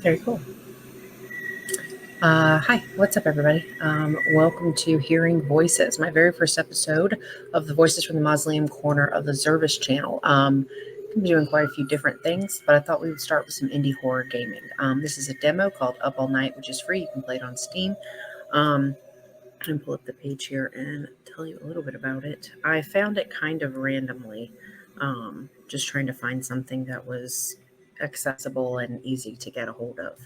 Very cool. Hi, what's up, everybody? Welcome to Hearing Voices, my very first episode of the Voices from the Mausoleum corner of the Zervis channel. I'm doing quite a few different things, but I thought we would start with some indie horror gaming. This is a demo called Up All Night, which is free. You can play it on Steam. I'm going to pull up the page here and tell you a little bit about it. I found it kind of randomly, just trying to find something that was accessible and easy to get a hold of.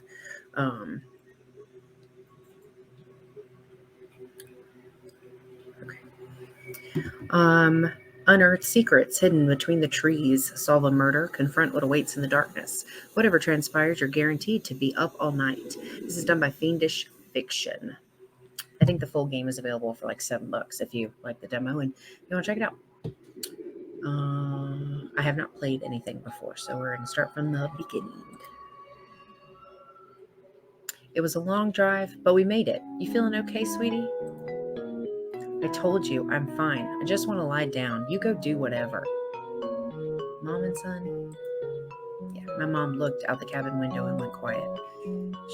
Unearth secrets hidden between the trees, solve a murder, confront what awaits in the darkness. Whatever transpires, you're guaranteed to be up all night. This is done by Fiendish Fiction. I think the full game is available for like $7 if you like the demo and you want to check it out. I have not played anything before, so we're going to start from the beginning. It was a long drive, but we made it. You feeling okay, sweetie? I told you, I'm fine. I just want to lie down. You go do whatever. Mom and son? Yeah, my mom looked out the cabin window and went quiet.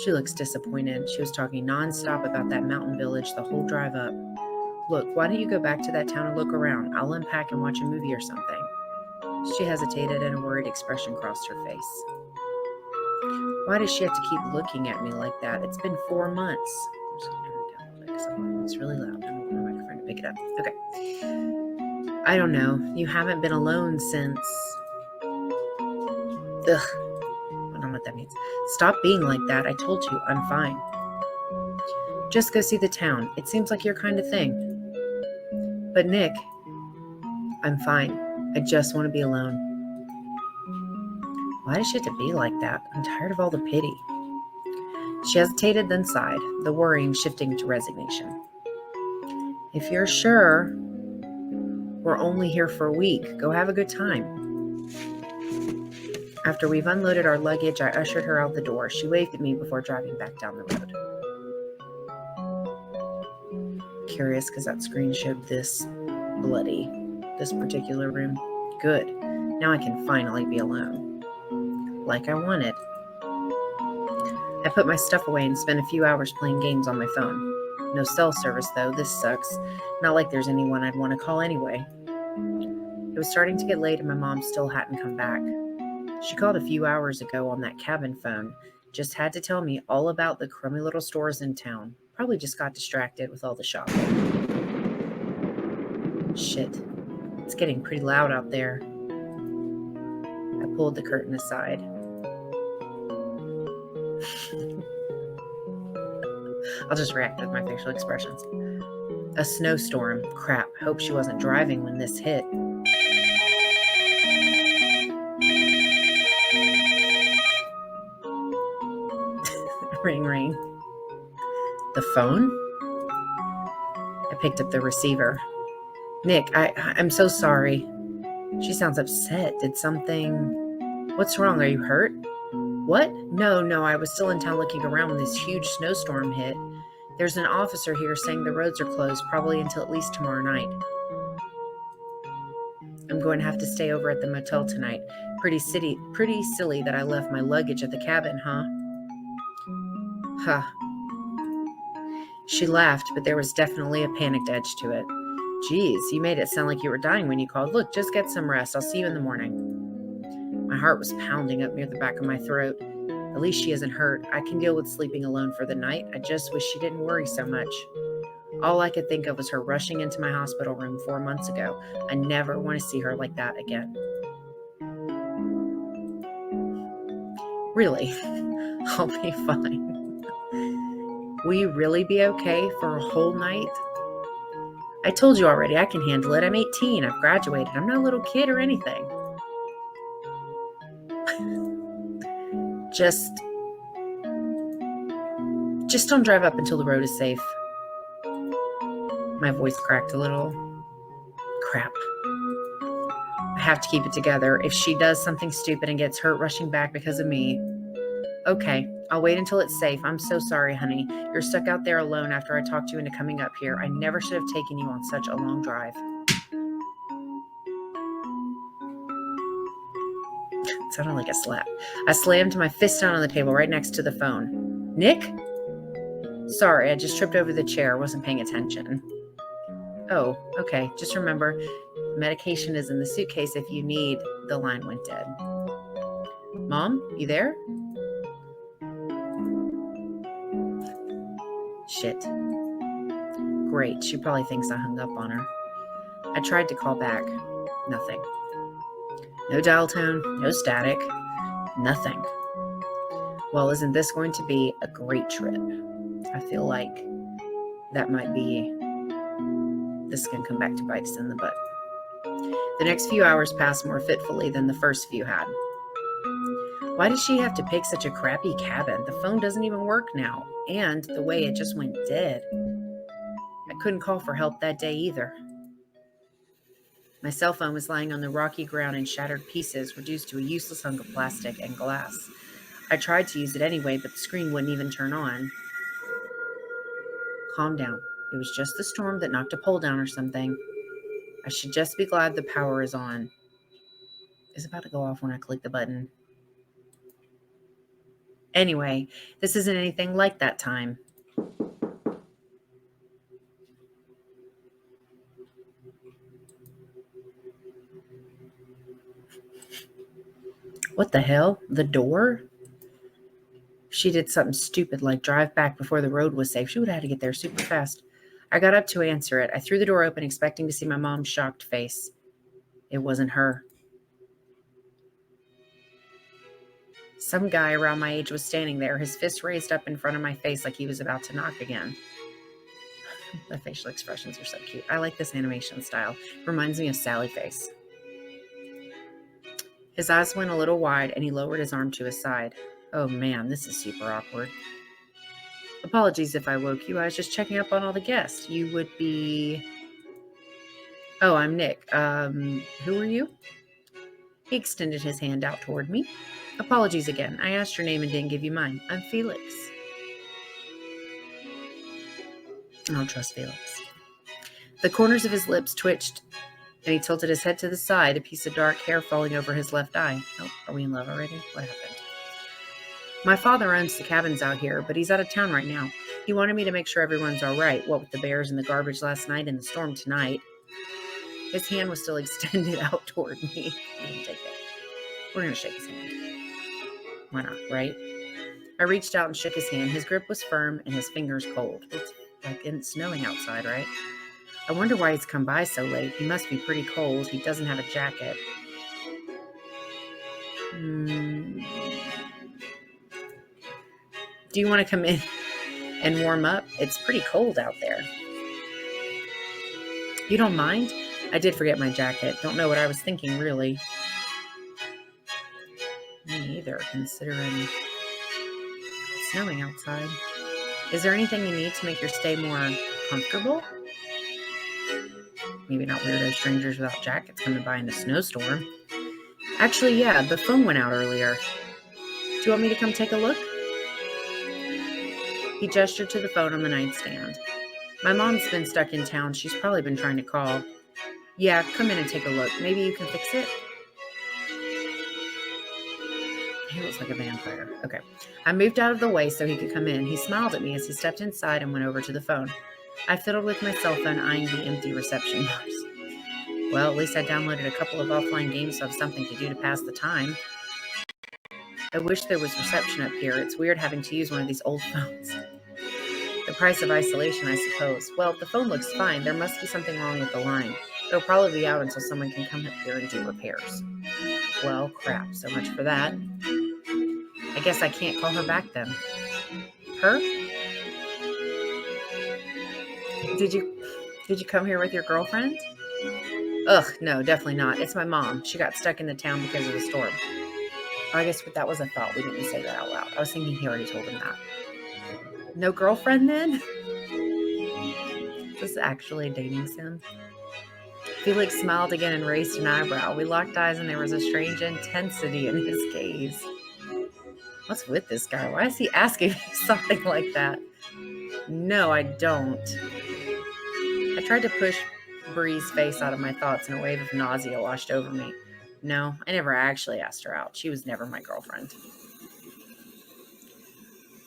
She looks disappointed. She was talking nonstop about that mountain village the whole drive up. Look, why don't you go back to that town and look around? I'll unpack and watch a movie or something. She hesitated and a worried expression crossed her face. Why does she have to keep looking at me like that? It's been 4 months. I'm just going to turn it down a little bit because it's really loud. I don't want my microphone to pick it up. Okay. I don't know. You haven't been alone since... Ugh. I don't know what that means. Stop being like that. I told you, I'm fine. Just go see the town. It seems like your kind of thing. But Nick, I'm fine. I just want to be alone. Why does she have to be like that? I'm tired of all the pity. She hesitated, then sighed, the worrying shifting to resignation. If you're sure we're only here for a week, go have a good time. After we've unloaded our luggage, I ushered her out the door. She waved at me before driving back down the road. Curious because that screen showed this particular room. Good. Now I can finally be alone. Like I wanted. I put my stuff away and spent a few hours playing games on my phone. No cell service though, this sucks. Not like there's anyone I'd want to call anyway. It was starting to get late and my mom still hadn't come back. She called a few hours ago on that cabin phone. Just had to tell me all about the crummy little stores in town. Probably just got distracted with all the shopping. Shit. It's getting pretty loud out there. I pulled the curtain aside. I'll just react with my facial expressions. A snowstorm. Crap. Hope she wasn't driving when this hit. Ring, ring. The phone? I picked up the receiver. Nick, I'm so sorry. She sounds upset. Did something... What's wrong? Are you hurt? What? No, I was still in town looking around when this huge snowstorm hit. There's an officer here saying the roads are closed, probably until at least tomorrow night. I'm going to have to stay over at the motel tonight. Pretty silly that I left my luggage at the cabin, huh? Huh. She laughed, but there was definitely a panicked edge to it. Geez, you made it sound like you were dying when you called. Look, just get some rest. I'll see you in the morning. My heart was pounding up near the back of my throat. At least she isn't hurt. I can deal with sleeping alone for the night. I just wish she didn't worry so much. All I could think of was her rushing into my hospital room 4 months ago. I never want to see her like that again. Really? I'll be fine. Will you really be okay for a whole night? I told you already, I can handle it. I'm 18. I've graduated. I'm not a little kid or anything. Just don't drive up until the road is safe. My voice cracked a little. Crap. I have to keep it together. If she does something stupid and gets hurt rushing back because of me. Okay, I'll wait until it's safe. I'm so sorry, honey. You're stuck out there alone after I talked you into coming up here. I never should have taken you on such a long drive. It sounded like a slap. I slammed my fist down on the table right next to the phone. Nick? Sorry, I just tripped over the chair. Wasn't paying attention. Oh, okay. Just remember, medication is in the suitcase if you need. The line went dead. Mom, you there? Shit. Great. She probably thinks I hung up on her. I tried to call back. Nothing. No dial tone, no static, nothing. Well, isn't this going to be a great trip? I feel like that might be, this can come back to bite us in the butt. The next few hours passed more fitfully than the first few had. Why does she have to pick such a crappy cabin? The phone doesn't even work now, and the way it just went dead. I couldn't call for help that day either. My cell phone was lying on the rocky ground in shattered pieces, reduced to a useless hunk of plastic and glass. I tried to use it anyway, but the screen wouldn't even turn on. Calm down. It was just the storm that knocked a pole down or something. I should just be glad the power is on. It's about to go off when I click the button. Anyway, this isn't anything like that time. What the hell? The door? She did something stupid like drive back before the road was safe. She would have had to get there super fast. I got up to answer it. I threw the door open, expecting to see my mom's shocked face. It wasn't her. Some guy around my age was standing there, his fist raised up in front of my face like he was about to knock again. The facial expressions are so cute. I like this animation style. Reminds me of Sally Face. His eyes went a little wide and he lowered his arm to his side. Oh man, this is super awkward. Apologies if I woke you. I was just checking up on all the guests. You would be... Oh, I'm Nick. Who are you? He extended his hand out toward me. Apologies again. I asked your name and didn't give you mine. I'm Felix. I don't trust Felix. The corners of his lips twitched, and he tilted his head to the side, a piece of dark hair falling over his left eye. Oh, are we in love already? What happened? My father owns the cabins out here, but he's out of town right now. He wanted me to make sure everyone's all right, what with the bears and the garbage last night and the storm tonight. His hand was still extended out toward me. He didn't take it. We're going to shake his hand. Why not, right? I reached out and shook his hand. His grip was firm and his fingers cold. It's like it's snowing outside, right? I wonder why he's come by so late. He must be pretty cold. He doesn't have a jacket. Do you want to come in and warm up? It's pretty cold out there. You don't mind? I did forget my jacket. Don't know what I was thinking, really. Me either, considering it's snowing outside. Is there anything you need to make your stay more comfortable? Maybe not weirdo strangers without jackets coming by in a snowstorm. Actually, yeah, the phone went out earlier. Do you want me to come take a look? He gestured to the phone on the nightstand. My mom's been stuck in town. She's probably been trying to call. Yeah, come in and take a look. Maybe you can fix it? He looks like a vampire. Okay. I moved out of the way so he could come in. He smiled at me as he stepped inside and went over to the phone. I fiddled with my cell phone, eyeing the empty reception bars. Well, at least I downloaded a couple of offline games so I have something to do to pass the time. I wish there was reception up here. It's weird having to use one of these old phones. The price of isolation, I suppose. Well, the phone looks fine. There must be something wrong with the line. It'll probably be out until someone can come up here and do repairs. Well, crap. So much for that. I guess I can't call her back then. Her? Did you come here with your girlfriend? Ugh, no, definitely not. It's my mom. She got stuck in the town because of the storm. I guess that was a thought. We didn't say that out loud. I was thinking he already told him that. No girlfriend then? Is this actually a dating sim? Felix smiled again and raised an eyebrow. We locked eyes and there was a strange intensity in his gaze. What's with this guy? Why is he asking me something like that? No, I don't. I tried to push Bree's face out of my thoughts and a wave of nausea washed over me. No, I never actually asked her out. She was never my girlfriend.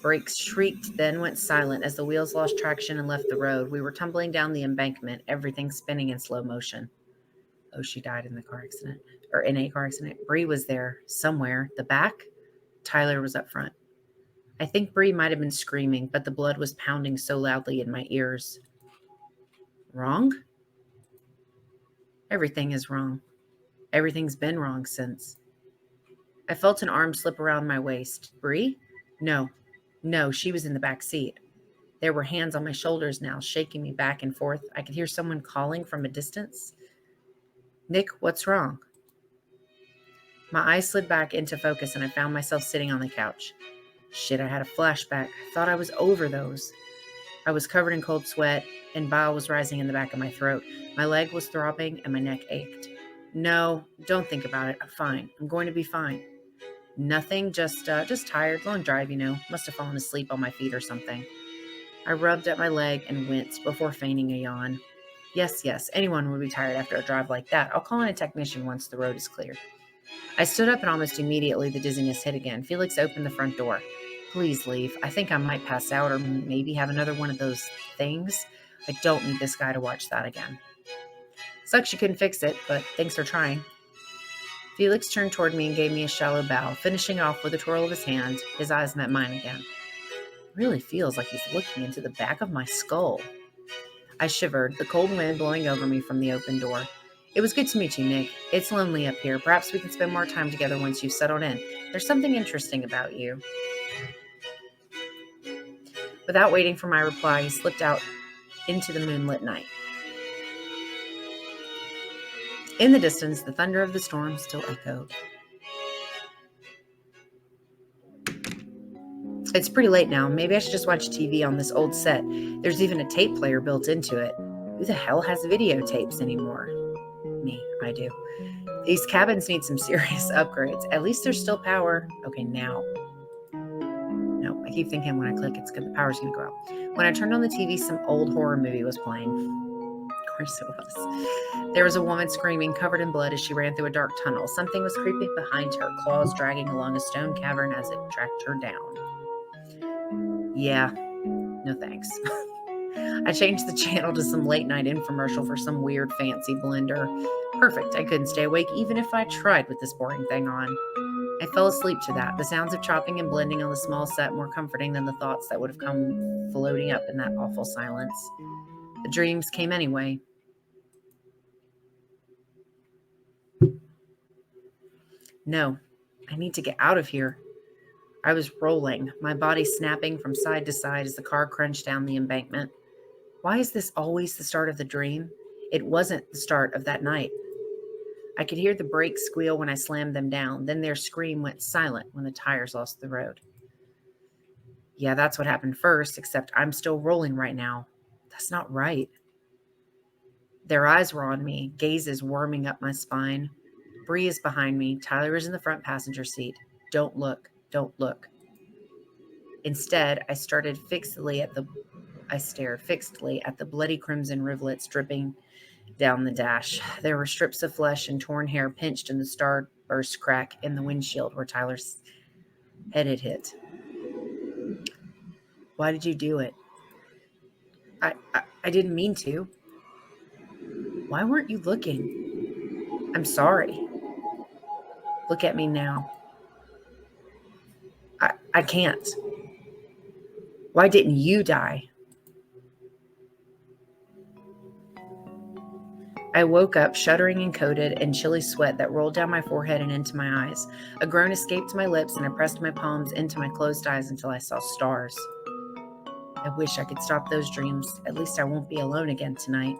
Brakes shrieked, then went silent as the wheels lost traction and left the road. We were tumbling down the embankment, everything spinning in slow motion. Oh, she died in the car accident. Or in a car accident. Bree was there somewhere. The back? Tyler was up front. I think Bree might have been screaming, but the blood was pounding so loudly in my ears. Wrong? Everything is wrong. Everything's been wrong since. I felt an arm slip around my waist. Bree? No, she was in the back seat. There were hands on my shoulders now, shaking me back and forth. I could hear someone calling from a distance. Nick, what's wrong? My eyes slid back into focus and I found myself sitting on the couch. Shit, I had a flashback. I thought I was over those. I was covered in cold sweat and bile was rising in the back of my throat. My leg was throbbing and my neck ached. No, don't think about it. I'm fine. I'm going to be fine. Nothing, just tired. Long drive, Must have fallen asleep on my feet or something. I rubbed at my leg and winced before feigning a yawn. Yes, anyone would be tired after a drive like that. I'll call in a technician once the road is clear. I stood up and almost immediately the dizziness hit again. Felix opened the front door. Please leave. I think I might pass out or maybe have another one of those things. I don't need this guy to watch that again. Sucks you couldn't fix it, but thanks for trying. Felix turned toward me and gave me a shallow bow, finishing off with a twirl of his hand. His eyes met mine again. It really feels like he's looking into the back of my skull. I shivered, the cold wind blowing over me from the open door. It was good to meet you, Nick. It's lonely up here. Perhaps we can spend more time together once you've settled in. There's something interesting about you. Without waiting for my reply, he slipped out into the moonlit night. In the distance, the thunder of the storm still echoed. It's pretty late now. Maybe I should just watch TV on this old set. There's even a tape player built into it. Who the hell has videotapes anymore? Me, I do. These cabins need some serious upgrades. At least there's still power. Okay, now. No, I keep thinking when I click, the power's going to go out. When I turned on the TV, some old horror movie was playing. Of course it was. There was a woman screaming, covered in blood as she ran through a dark tunnel. Something was creeping behind her, claws dragging along a stone cavern as it tracked her down. Yeah, no thanks. I changed the channel to some late night infomercial for some weird fancy blender. Perfect. I couldn't stay awake even if I tried with this boring thing on. I fell asleep to that. The sounds of chopping and blending on the small set more comforting than the thoughts that would have come floating up in that awful silence. The dreams came anyway. No, I need to get out of here. I was rolling, my body snapping from side to side as the car crunched down the embankment. Why is this always the start of the dream? It wasn't the start of that night. I could hear the brakes squeal when I slammed them down. Then their scream went silent when the tires lost the road. Yeah, that's what happened first, except I'm still rolling right now. That's not right. Their eyes were on me, gazes worming up my spine. Bree is behind me. Tyler is in the front passenger seat. Don't look. Don't look. Instead, I stared fixedly at the bloody crimson rivulets dripping down the dash. There were strips of flesh and torn hair pinched in the starburst crack in the windshield where Tyler's head had hit. Why did you do it? I didn't mean to. Why weren't you looking? I'm sorry. Look at me now. I can't. Why didn't you die? I woke up shuddering and coated in chilly sweat that rolled down my forehead and into my eyes. A groan escaped my lips, and I pressed my palms into my closed eyes until I saw stars. I wish I could stop those dreams. At least I won't be alone again tonight.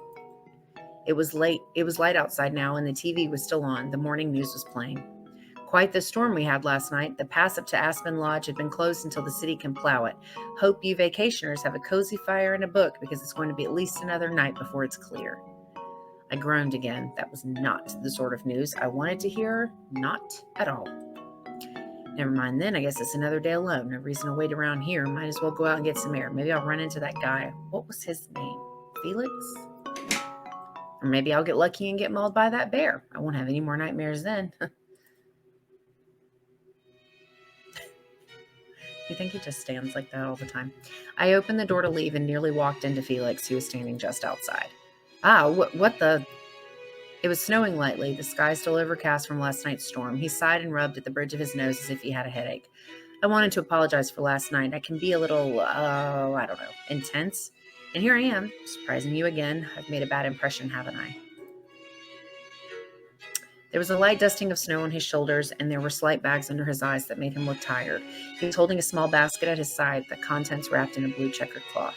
It was late. It was light outside now, and the TV was still on. The morning news was playing. Quite the storm we had last night. The pass up to Aspen Lodge had been closed until the city can plow it. Hope you vacationers have a cozy fire and a book, because it's going to be at least another night before it's clear. I groaned again. That was not the sort of news I wanted to hear. Not at all. Never mind then. I guess it's another day alone. No reason to wait around here. Might as well go out and get some air. Maybe I'll run into that guy. What was his name? Felix? Or maybe I'll get lucky and get mauled by that bear. I won't have any more nightmares then. You think he just stands like that all the time? I opened the door to leave and nearly walked into Felix, who was standing just outside. What the... It was snowing lightly, the sky still overcast from last night's storm. He sighed and rubbed at the bridge of his nose as if he had a headache. I wanted to apologize for last night. I can be a little, intense. And here I am, surprising you again. I've made a bad impression, haven't I? There was a light dusting of snow on his shoulders, and there were slight bags under his eyes that made him look tired. He was holding a small basket at his side, the contents wrapped in a blue checkered cloth.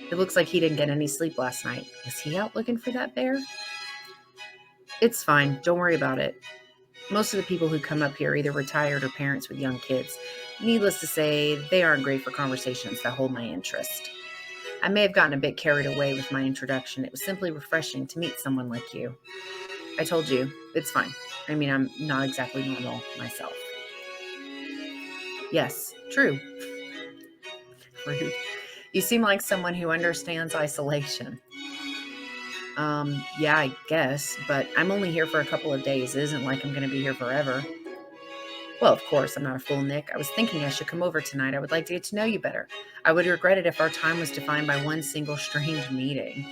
It looks like he didn't get any sleep last night. Was he out looking for that bear? It's fine. Don't worry about it. Most of the people who come up here are either retired or parents with young kids. Needless to say, they aren't great for conversations that hold my interest. I may have gotten a bit carried away with my introduction. It was simply refreshing to meet someone like you. I told you, it's fine. I mean, I'm not exactly normal myself. Yes, true. Rude. You seem like someone who understands isolation. Yeah, I guess, but I'm only here for a couple of days. It isn't like I'm going to be here forever. Well, of course, I'm not a fool, Nick. I was thinking I should come over tonight. I would like to get to know you better. I would regret it if our time was defined by one single strange meeting.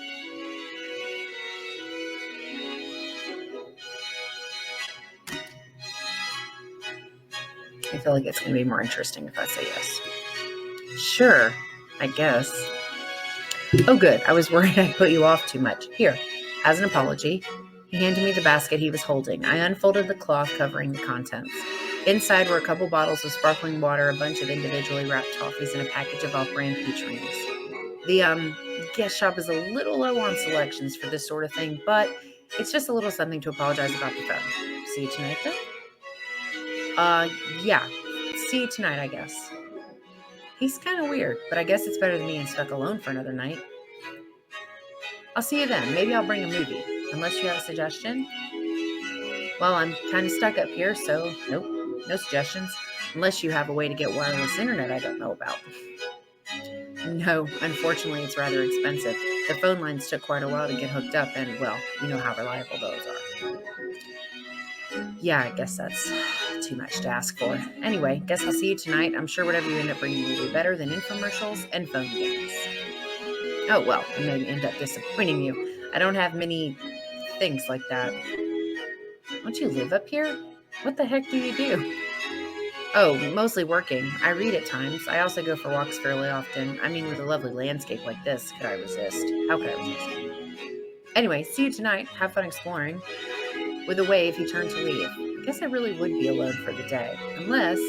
I feel like it's going to be more interesting if I say yes. Sure, I guess. Oh, good. I was worried I put you off too much. Here, as an apology. He handed me the basket he was holding. I unfolded the cloth covering the contents. Inside were a couple bottles of sparkling water, a bunch of individually wrapped toffees, and a package of off-brand peach rings. The gift shop is a little low on selections for this sort of thing, but it's just a little something to apologize about the phone. See you tonight, then? Yeah. See you tonight, I guess. He's kind of weird, but I guess it's better than being stuck alone for another night. I'll see you then. Maybe I'll bring a movie, unless you have a suggestion. Well, I'm kind of stuck up here, so nope, no suggestions. Unless you have a way to get wireless internet I don't know about. No, unfortunately, it's rather expensive. The phone lines took quite a while to get hooked up, and, well, you know how reliable those are. Yeah, I guess that's too much to ask for. Anyway, guess I'll see you tonight. I'm sure whatever you end up bringing will be better than infomercials and phone games. Oh, well, I may end up disappointing you. I don't have many things like that. Don't you live up here? What the heck do you do? Oh, mostly working. I read at times. I also go for walks fairly often. I mean, with a lovely landscape like this, could I resist? How could I resist? Anyway, see you tonight. Have fun exploring. With a wave, he turned to leave. I guess I really would be alone for the day. Unless...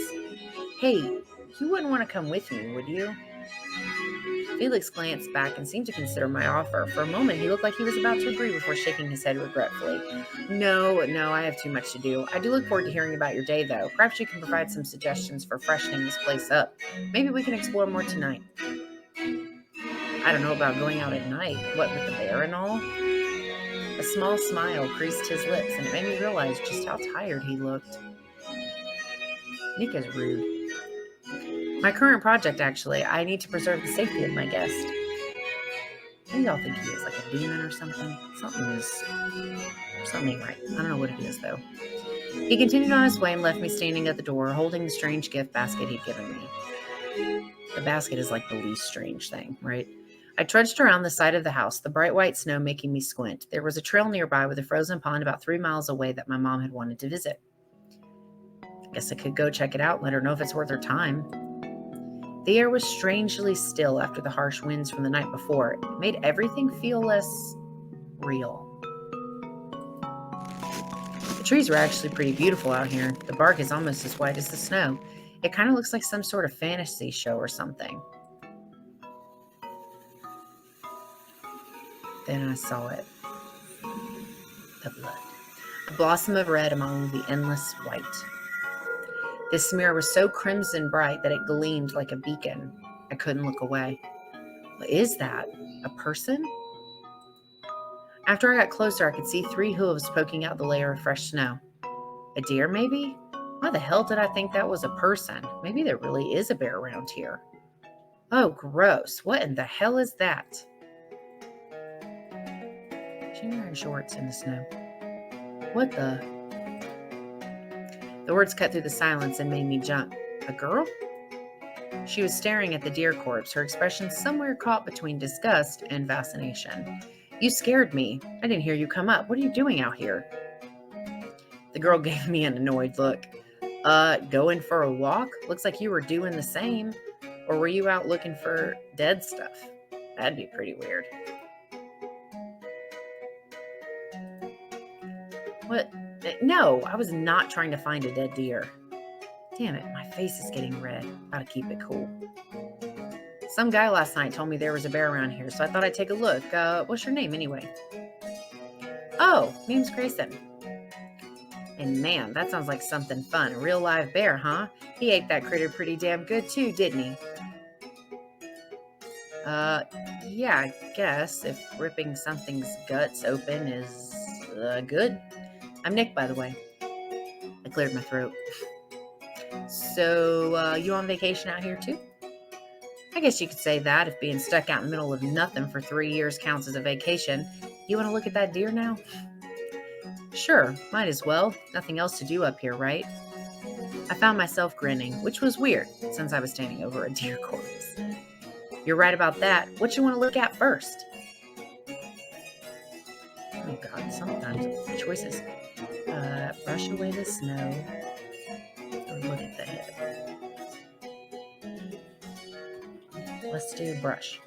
Hey, you wouldn't want to come with me, would you? Felix glanced back and seemed to consider my offer. For a moment, he looked like he was about to agree before shaking his head regretfully. No, I have too much to do. I do look forward to hearing about your day, though. Perhaps you can provide some suggestions for freshening this place up. Maybe we can explore more tonight. I don't know about going out at night. What, with the bear and all? A small smile creased his lips, and it made me realize just how tired he looked. Nick is rude. My current project, actually. I need to preserve the safety of my guest. What do y'all think he is, like a demon or something? Something ain't right. I don't know what it is, though. He continued on his way and left me standing at the door, holding the strange gift basket he'd given me. The basket is like the least strange thing, right? I trudged around the side of the house, the bright white snow making me squint. There was a trail nearby with a frozen pond about 3 miles away that my mom had wanted to visit. I guess I could go check it out and let her know if it's worth her time. The air was strangely still after the harsh winds from the night before. It made everything feel less real. trees are actually pretty beautiful out here. The bark is almost as white as the snow. It kind of looks like some sort of fantasy show or something. Then I saw it. The blood. A blossom of red among the endless white. This smear was so crimson bright that it gleamed like a beacon. I couldn't look away. What is that? A person? After I got closer, I could see 3 hooves poking out the layer of fresh snow. A deer, maybe? Why the hell did I think that was a person? Maybe there really is a bear around here. Oh, gross. What in the hell is that? She wearing shorts in the snow. What the? The words cut through the silence and made me jump. A girl? She was staring at the deer corpse, her expression somewhere caught between disgust and fascination. You scared me. I didn't hear you come up. What are you doing out here? The girl gave me an annoyed look. Going for a walk? Looks like you were doing the same. Or were you out looking for dead stuff? That'd be pretty weird. What? No, I was not trying to find a dead deer. Damn it, my face is getting red. Gotta keep it cool. Some guy last night told me there was a bear around here, so I thought I'd take a look. What's your name anyway? Oh, name's Grayson. And man, that sounds like something fun. A real live bear, huh? He ate that critter pretty damn good too, didn't he? Yeah, I guess if ripping something's guts open is good. I'm Nick, by the way. I cleared my throat. So, you on vacation out here too? I guess you could say that if being stuck out in the middle of nothing for 3 years counts as a vacation. You want to look at that deer now? Sure, might as well. Nothing else to do up here, right? I found myself grinning, which was weird since I was standing over a deer corpse. You're right about that. What you want to look at first? Oh God, sometimes choices. Brush away the snow. Or look at the head. Let's do brush.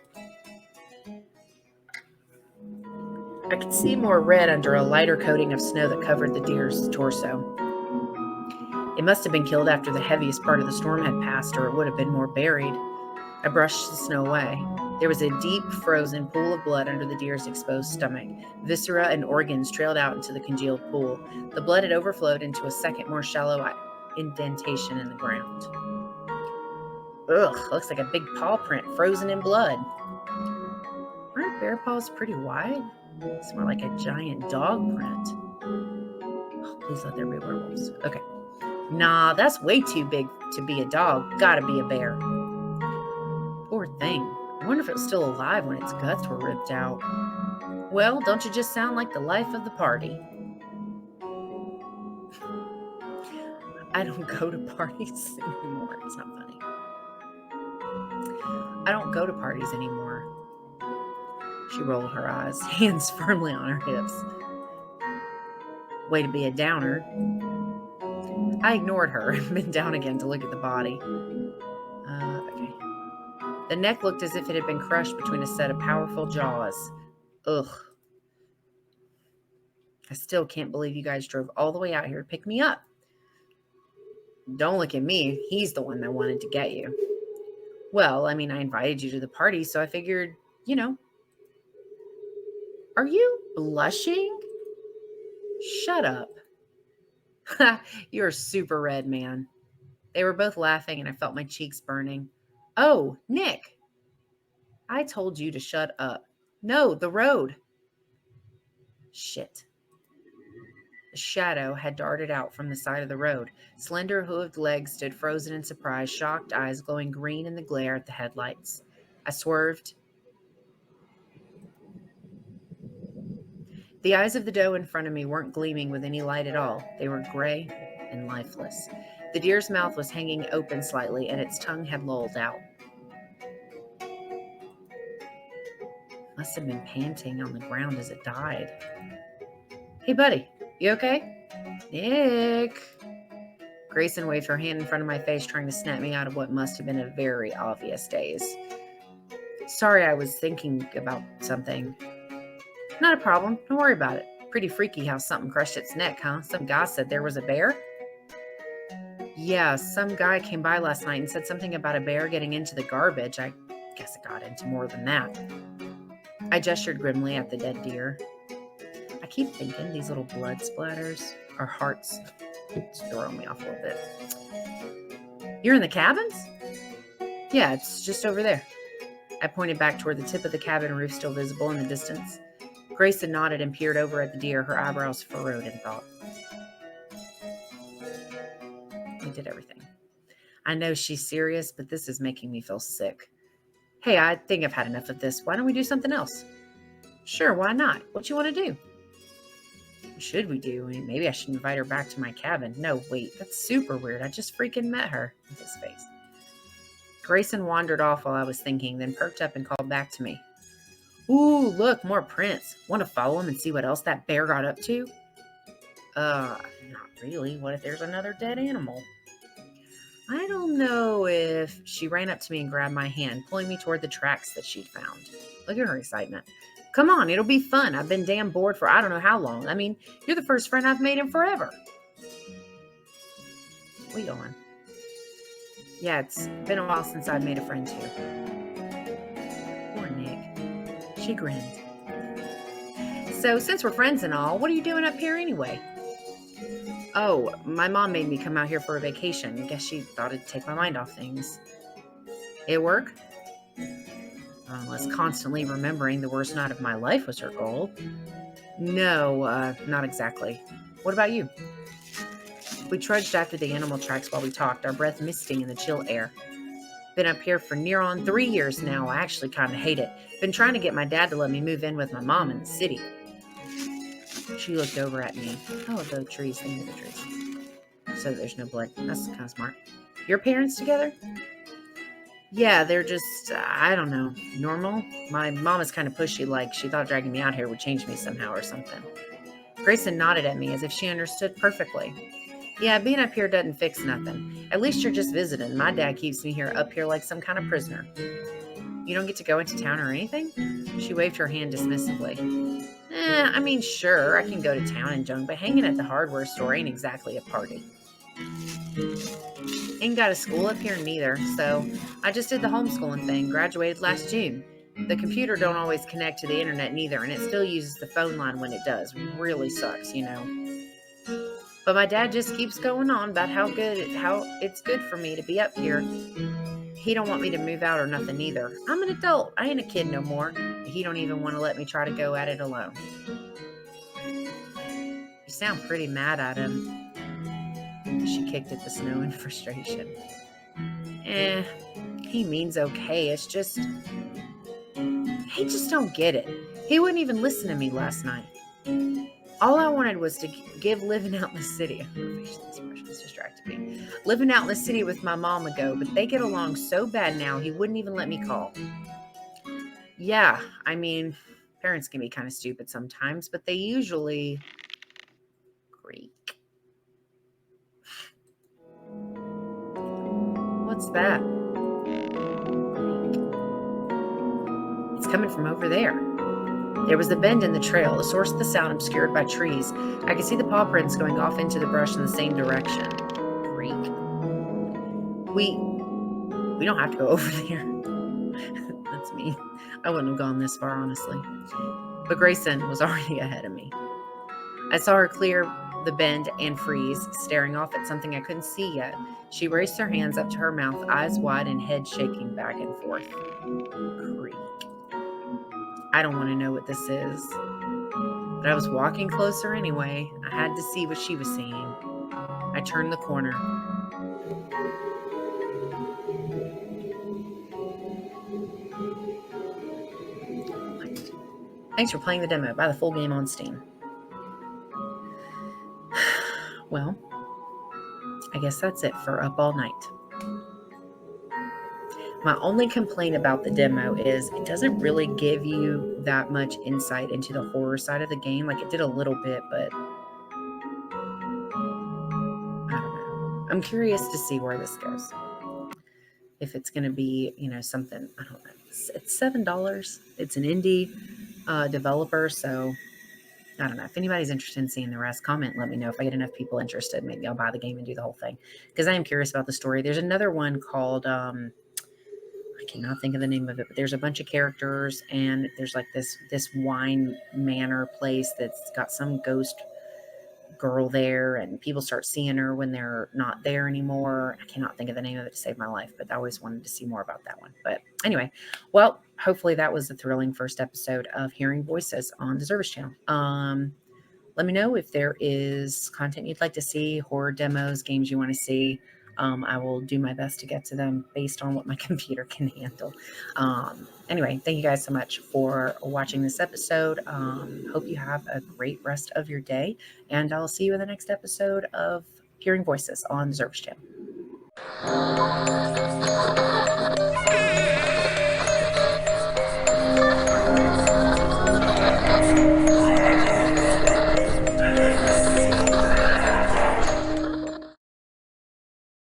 I could see more red under a lighter coating of snow that covered the deer's torso. It must have been killed after the heaviest part of the storm had passed, or it would have been more buried. I brushed the snow away. There was a deep, frozen pool of blood under the deer's exposed stomach. Viscera and organs trailed out into the congealed pool. The blood had overflowed into a second, more shallow indentation in the ground. Ugh, looks like a big paw print frozen in blood. Aren't bear paws pretty wide? It's more like a giant dog print. Oh, please let there be werewolves. Okay. Nah, that's way too big to be a dog. Gotta be a bear. Poor thing. I wonder if it was still alive when its guts were ripped out. Well, don't you just sound like the life of the party? I don't go to parties anymore. It's not funny. I don't go to parties anymore. She rolled her eyes, hands firmly on her hips. Way to be a downer. I ignored her and bent down again to look at the body. Okay. The neck looked as if it had been crushed between a set of powerful jaws. Ugh. I still can't believe you guys drove all the way out here to pick me up. Don't look at me. He's the one that wanted to get you. Well, I mean, I invited you to the party, so I figured, you know. Are you blushing? Shut up. You're super red, man. They were both laughing, and I felt my cheeks burning. Oh, Nick. I told you to shut up. No, the road. Shit. A shadow had darted out from the side of the road. Slender hooved legs stood frozen in surprise, shocked eyes glowing green in the glare at the headlights. I swerved. The eyes of the doe in front of me weren't gleaming with any light at all. They were gray and lifeless. The deer's mouth was hanging open slightly, and its tongue had lolled out. Must have been panting on the ground as it died. Hey, buddy, you okay? Nick. Grayson waved her hand in front of my face, trying to snap me out of what must have been a very obvious daze. Sorry, I was thinking about something. Not a problem. Don't worry about it. Pretty freaky how something crushed its neck, huh? Some guy said there was a bear? Yeah, some guy came by last night and said something about a bear getting into the garbage. I guess it got into more than that. I gestured grimly at the dead deer. I keep thinking these little blood splatters are hearts. It's throwing me off a little bit. You're in the cabins? Yeah, it's just over there. I pointed back toward the tip of the cabin roof still visible in the distance. Grayson nodded and peered over at the deer, her eyebrows furrowed in thought. We did everything. I know she's serious, but this is making me feel sick. Hey, I think I've had enough of this. Why don't we do something else? Sure, why not? What you want to do? What should we do? Maybe I should invite her back to my cabin. No, wait, that's super weird. I just freaking met her. With his face. Grayson wandered off while I was thinking, then perked up and called back to me. Ooh, look, more prints. Want to follow him and see what else that bear got up to? Not really. What if there's another dead animal? I don't know if... She ran up to me and grabbed my hand, pulling me toward the tracks that she'd found. Look at her excitement. Come on, it'll be fun. I've been damn bored for I don't know how long. I mean, you're the first friend I've made in forever. Where you going? Yeah, it's been a while since I've made a friend too. Poor Nick. She grinned. So, since we're friends and all, what are you doing up here anyway? Oh, my mom made me come out here for a vacation. Guess she thought it'd take my mind off things. It work? Unless constantly remembering the worst night of my life was her goal. No, not exactly. What about you? We trudged after the animal tracks while we talked, our breath misting in the chill air. Been up here for near on 3 years now. I actually kind of hate it. Been trying to get my dad to let me move in with my mom in the city. She looked over at me. Oh, the trees. They move the trees. So there's no blood. That's kind of smart. Your parents together? Yeah, they're just, I don't know, normal. My mom is kind of pushy, like she thought dragging me out here would change me somehow or something. Grayson nodded at me as if she understood perfectly. Yeah, being up here doesn't fix nothing. At least you're just visiting. My dad keeps me here up here like some kind of prisoner. You don't get to go into town or anything? She waved her hand dismissively. I mean, sure, I can go to town and junk, but hanging at the hardware store ain't exactly a party. Ain't got a school up here neither, so I just did the homeschooling thing, graduated last June. The computer don't always connect to the internet neither, and it still uses the phone line when it does. Really sucks, you know. But my dad just keeps going on about how it's good for me to be up here. He don't want me to move out or nothing either. I'm an adult. I ain't a kid no more. He don't even want to let me try to go at it alone. You sound pretty mad at him. She kicked at the snow in frustration. He means okay. It's just... He just don't get it. He wouldn't even listen to me last night. All I wanted was to give living out in the city. This distracted me. Living out in the city with my mom a go, but they get along so bad now, he wouldn't even let me call. Yeah, I mean, parents can be kind of stupid sometimes, but they usually... Greek. What's that? It's coming from over there. There was the bend in the trail, the source of the sound obscured by trees. I could see the paw prints going off into the brush in the same direction. Greek. We don't have to go over there. That's me. I wouldn't have gone this far, honestly. But Grayson was already ahead of me. I saw her clear the bend and freeze, staring off at something I couldn't see yet. She raised her hands up to her mouth, eyes wide and head shaking back and forth. Creek. I don't want to know what this is. But I was walking closer anyway. I had to see what she was seeing. I turned the corner. Thanks for playing the demo. Buy the full game on Steam. Well, I guess that's it for Up All Night. My only complaint about the demo is it doesn't really give you that much insight into the horror side of the game. Like, it did a little bit, but I don't know. I'm curious to see where this goes. If it's going to be, something, I don't know. It's $7. It's an indie developer, so I don't know. If anybody's interested in seeing the rest, comment, let me know. If I get enough people interested, maybe I'll buy the game and do the whole thing, because I am curious about the story. There's another one called I cannot think of the name of it, but there's a bunch of characters, and there's like this wine manor place that's got some ghost girl there, and people start seeing her when they're not there anymore. I cannot think of the name of it to save my life, but I always wanted to see more about that one. But anyway, well, hopefully that was a thrilling first episode of Hearing Voices on the Service Channel. Let me know if there is content you'd like to see, horror demos, games you want to see. I will do my best to get to them based on what my computer can handle. Anyway, thank you guys so much for watching this episode. Hope you have a great rest of your day, and I'll see you in the next episode of Hearing Voices on the Service Channel.